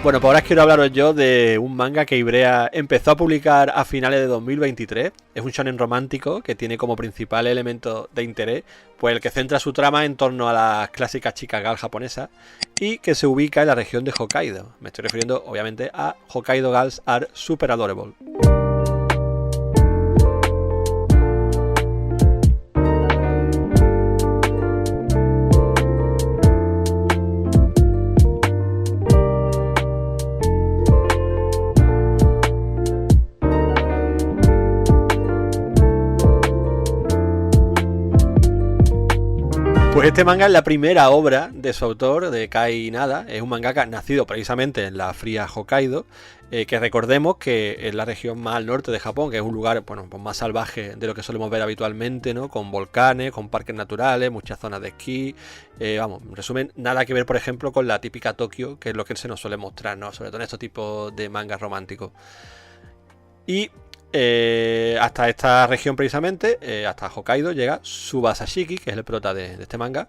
Bueno, pues ahora quiero hablaros yo de un manga que Ibrea empezó a publicar a finales de 2023. Es un shonen romántico que tiene como principal elemento de interés pues el que centra su trama en torno a las clásicas chicas gal japonesas y que se ubica en la región de Hokkaido. Me estoy refiriendo obviamente a Hokkaido Girls Are Super Adorable. Pues este manga es la primera obra de su autor, de Kai Inada. Es un mangaka nacido precisamente en la fría Hokkaido, que recordemos que es la región más al norte de Japón, que es un lugar pues más salvaje de lo que solemos ver habitualmente, ¿no? Con volcanes, con parques naturales, muchas zonas de esquí. Vamos, en resumen, nada que ver, por ejemplo, con la típica Tokio, que es lo que se nos suele mostrar, ¿no? Sobre todo en estos tipos de mangas románticos. Y hasta esta región precisamente, hasta Hokkaido, llega Tsubasa Shiki, que es el prota de este manga,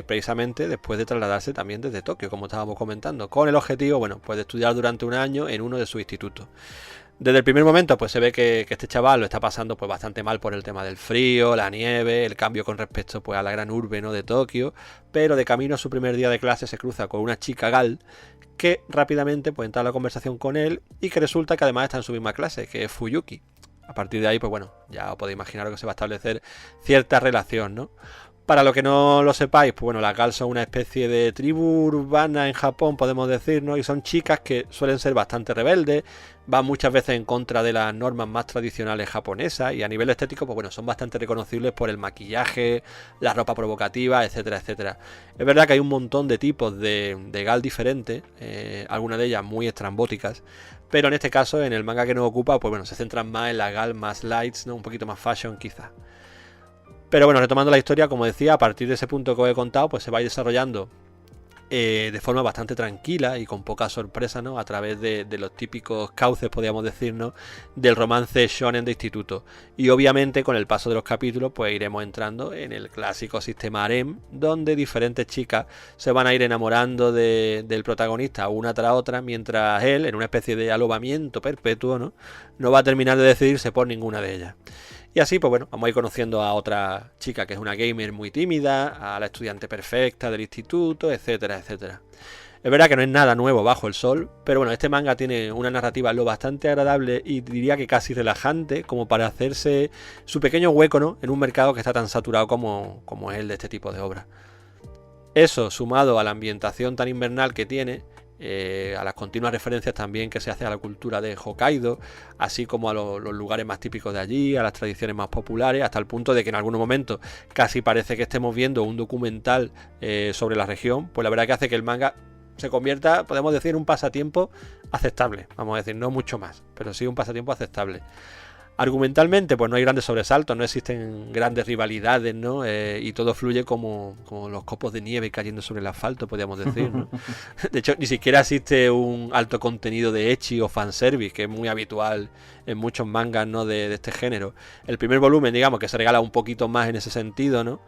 precisamente después de trasladarse también desde Tokio, como estábamos comentando, con el objetivo, bueno, pues de estudiar durante un año en uno de sus institutos. Desde el primer momento pues se ve que este chaval lo está pasando pues bastante mal por el tema del frío, la nieve, el cambio con respecto pues a la gran urbe, ¿no?, de Tokio, pero de camino a su primer día de clase se cruza con una chica gal que rápidamente pues entra a la conversación con él y que resulta que además está en su misma clase, que es Fuyuki. A partir de ahí, pues bueno, ya os podéis imaginar que se va a establecer cierta relación, ¿no? Para los que no lo sepáis, pues bueno, las gals son una especie de tribu urbana en Japón, podemos decir, ¿no? Y son chicas que suelen ser bastante rebeldes, van muchas veces en contra de las normas más tradicionales japonesas y a nivel estético, pues bueno, son bastante reconocibles por el maquillaje, la ropa provocativa, etcétera, etcétera. Es verdad que hay un montón de tipos de gal diferentes, algunas de ellas muy estrambóticas, pero en este caso, en el manga que nos ocupa, pues bueno, se centran más en la gal más lights, ¿no? Un poquito más fashion quizás. Pero bueno, retomando la historia, como decía, a partir de ese punto que os he contado, pues se va a ir desarrollando de forma bastante tranquila y con poca sorpresa, ¿no? A través de los típicos cauces, podríamos decir, ¿no?, del romance shonen de instituto. Y obviamente con el paso de los capítulos, pues iremos entrando en el clásico sistema harem, donde diferentes chicas se van a ir enamorando del protagonista una tras otra, mientras él, en una especie de alobamiento perpetuo, no va a terminar de decidirse por ninguna de ellas. Y así, pues bueno, vamos a ir conociendo a otra chica que es una gamer muy tímida, a la estudiante perfecta del instituto, etcétera, etcétera. Es verdad que no es nada nuevo bajo el sol, pero bueno, este manga tiene una narrativa lo bastante agradable y diría que casi relajante, como para hacerse su pequeño hueco, ¿no?, en un mercado que está tan saturado como es el de este tipo de obras. Eso, sumado a la ambientación tan invernal que tiene, a las continuas referencias también que se hace a la cultura de Hokkaido, así como a los lugares más típicos de allí, a las tradiciones más populares, hasta el punto de que en algunos momentos casi parece que estemos viendo un documental sobre la región, pues la verdad que hace que el manga se convierta, podemos decir, en un pasatiempo aceptable, vamos a decir, no mucho más, pero sí un pasatiempo aceptable. Argumentalmente, pues no hay grandes sobresaltos, no existen grandes rivalidades, ¿no? Y todo fluye como los copos de nieve cayendo sobre el asfalto, podríamos decir, ¿no? De hecho, ni siquiera existe un alto contenido de ecchi o fanservice, que es muy habitual en muchos mangas, ¿no?, de este género. El primer volumen, digamos, que se regala un poquito más en ese sentido, ¿no?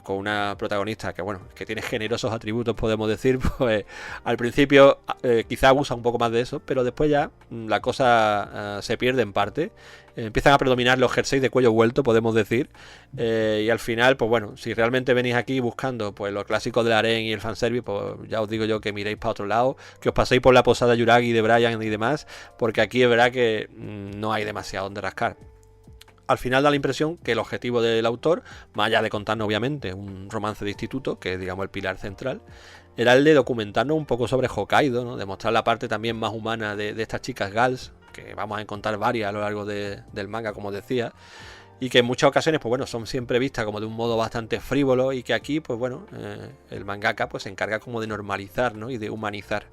Con una protagonista que, bueno, que tiene generosos atributos, podemos decir, pues al principio quizá abusa un poco más de eso, pero después ya la cosa se pierde en parte. Empiezan a predominar los jerseys de cuello vuelto, podemos decir, y al final, pues bueno, si realmente venís aquí buscando pues los clásicos del harem y el fanservice, pues ya os digo yo que miréis para otro lado, que os paséis por la posada Yuragi de Brian y demás, porque aquí es verdad que no hay demasiado donde rascar. Al final da la impresión que el objetivo del autor, más allá de contarnos obviamente un romance de instituto, que es digamos el pilar central, era el de documentarnos un poco sobre Hokkaido, ¿no?, de mostrar la parte también más humana de estas chicas gals, que vamos a encontrar varias a lo largo del manga, como decía, y que en muchas ocasiones pues bueno, son siempre vistas como de un modo bastante frívolo, y que aquí pues bueno, el mangaka pues se encarga como de normalizar, ¿no?, y de humanizar.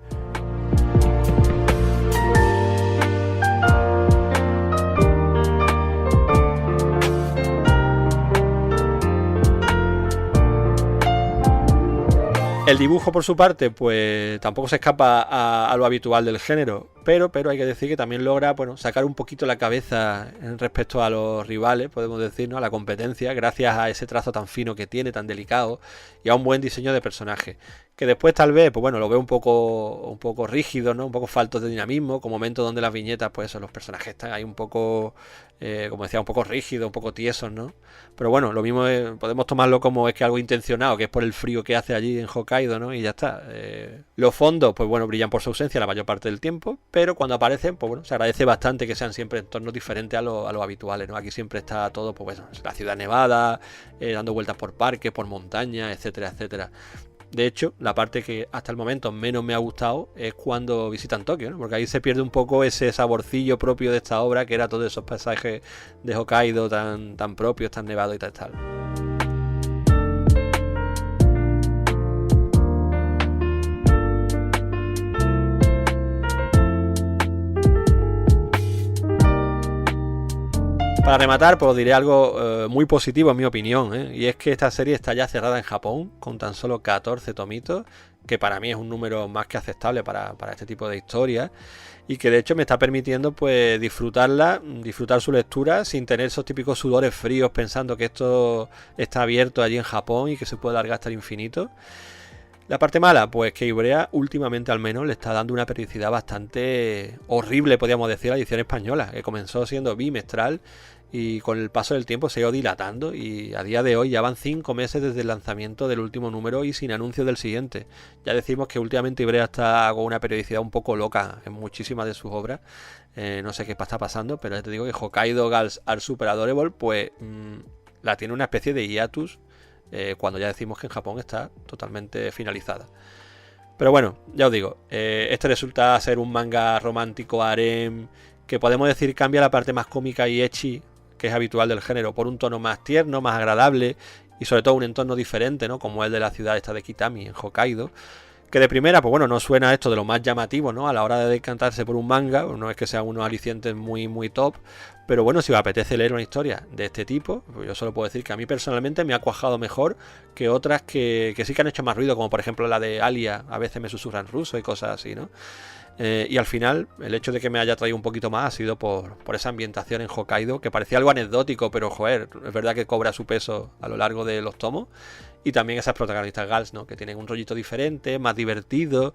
El dibujo, por su parte, pues tampoco se escapa a lo habitual del género. pero hay que decir que también logra, bueno, sacar un poquito la cabeza en respecto a los rivales, podemos decir, ¿no? A la competencia, gracias a ese trazo tan fino que tiene, tan delicado, y a un buen diseño de personaje. Que después tal vez, pues bueno, lo veo un poco rígido, ¿no? Un poco falto de dinamismo, con momentos donde las viñetas, pues eso, los personajes están ahí un poco, como decía, un poco rígidos, un poco tiesos, ¿no? Pero bueno, lo mismo podemos tomarlo como es que algo intencionado, que es por el frío que hace allí en Hokkaido, ¿no? Y ya está. Los fondos, pues bueno, brillan por su ausencia la mayor parte del tiempo, pero cuando aparecen, pues bueno, se agradece bastante que sean siempre entornos diferentes a los habituales, ¿no? Aquí siempre está todo, pues bueno, la ciudad nevada, dando vueltas por parques, por montañas, etcétera, etcétera. De hecho, la parte que hasta el momento menos me ha gustado es cuando visitan Tokio, ¿no? Porque ahí se pierde un poco ese saborcillo propio de esta obra, que era todos esos paisajes de Hokkaido tan propios, tan nevados y tal. Para rematar, pues diré algo muy positivo en mi opinión, y es que esta serie está ya cerrada en Japón con tan solo 14 tomitos, que para mí es un número más que aceptable para este tipo de historias, y que de hecho me está permitiendo pues disfrutar su lectura sin tener esos típicos sudores fríos pensando que esto está abierto allí en Japón y que se puede alargar hasta el infinito. La parte mala, pues que Ibrea últimamente al menos le está dando una periodicidad bastante horrible, podríamos decir, a la edición española, que comenzó siendo bimestral y con el paso del tiempo se ha ido dilatando, y a día de hoy ya van 5 meses desde el lanzamiento del último número y sin anuncio del siguiente. Ya decimos que últimamente Ibrea está con una periodicidad un poco loca en muchísimas de sus obras. No sé qué está pasando, pero ya te digo que Hokkaido Girls Are Super Adorable pues la tiene una especie de hiatus, cuando ya decimos que en Japón está totalmente finalizada. Pero bueno, ya os digo, este resulta ser un manga romántico harem que podemos decir cambia la parte más cómica y ecchi, que es habitual del género, por un tono más tierno, más agradable y sobre todo un entorno diferente, ¿no? Como el de la ciudad esta de Kitami, en Hokkaido, que de primera, pues bueno, no suena esto de lo más llamativo, ¿no? A la hora de decantarse por un manga, no es que sean unos alicientes muy top, pero bueno, si os apetece leer una historia de este tipo, pues yo solo puedo decir que a mí personalmente me ha cuajado mejor que otras que sí que han hecho más ruido, como por ejemplo la de Alia, a veces me susurran ruso y cosas así, ¿no? Y al final, el hecho de que me haya traído un poquito más ha sido por esa ambientación en Hokkaido, que parecía algo anecdótico, pero joder, es verdad que cobra su peso a lo largo de los tomos. Y también esas protagonistas gals, ¿no? Que tienen un rollito diferente, más divertido,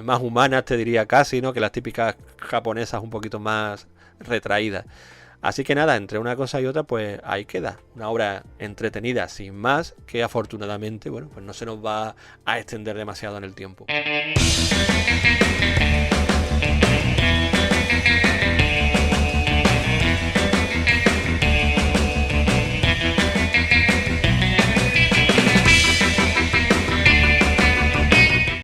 más humanas, te diría casi, ¿no? Que las típicas japonesas un poquito más retraídas. Así que nada, entre una cosa y otra, pues ahí queda. Una obra entretenida, sin más, que afortunadamente, bueno, pues no se nos va a extender demasiado en el tiempo.